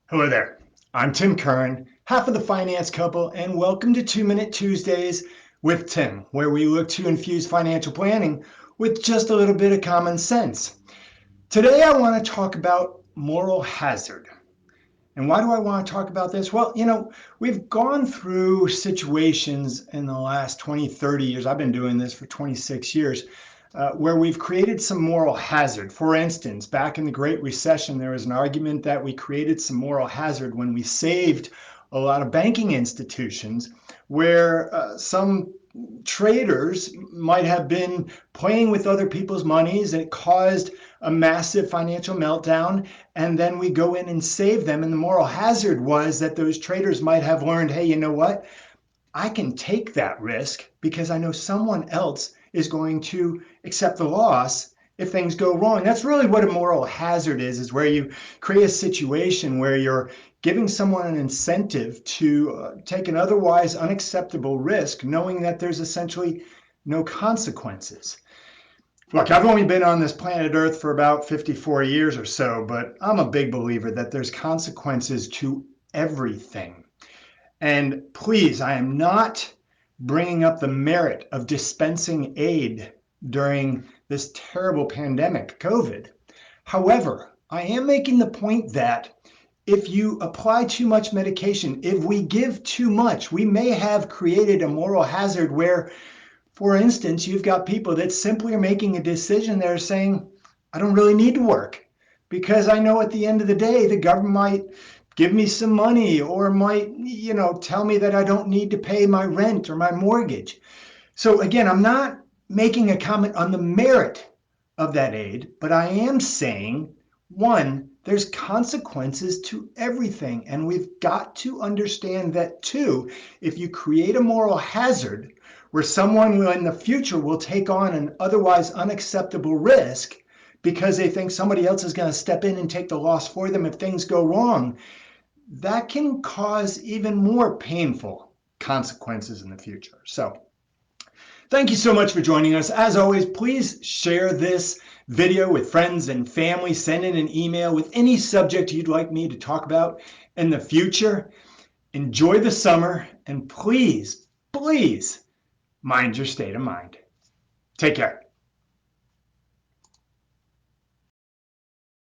Hello there. I'm Tim Curran, half of the finance couple, and welcome to 2 Minute Tuesdays with Tim, where we look to infuse financial planning with just a little bit of common sense. Today, I want to talk about moral hazard. And why do I want to talk about this? Well, we've gone through situations in the last 20, 30 years. I've been doing this for 26 years. Where we've created some moral hazard. For instance, back in the Great Recession, there was an argument that we created some moral hazard when we saved a lot of banking institutions where some traders might have been playing with other people's monies and it caused a massive financial meltdown, and then we go in and save them. And the moral hazard was that those traders might have learned, hey, you know what? I can take that risk because I know someone else is going to accept the loss if things go wrong. That's really what a moral hazard is where you create a situation where you're giving someone an incentive to take an otherwise unacceptable risk, knowing that there's essentially no consequences. Look, I've only been on this planet Earth for about 54 years or so, but I'm a big believer that there's consequences to everything. And please, I am not bringing up the merit of dispensing aid during this terrible pandemic, COVID. However, I am making the point that if you apply too much medication, if we give too much, we may have created a moral hazard where, for instance, you've got people that simply are making a decision. They're saying, I don't really need to work because I know at the end of the day, the government might give me some money or might, tell me that I don't need to pay my rent or my mortgage. So again, I'm not making a comment on the merit of that aid, but I am saying, one, there's consequences to everything. And we've got to understand that too. If you create a moral hazard where someone will in the future will take on an otherwise unacceptable risk because they think somebody else is going to step in and take the loss for them if things go wrong, that can cause even more painful consequences in the future. So thank you so much for joining us. As always, please share this video with friends and family. Send in an email with any subject you'd like me to talk about in the future. Enjoy the summer, and please, please mind your state of mind. Take care.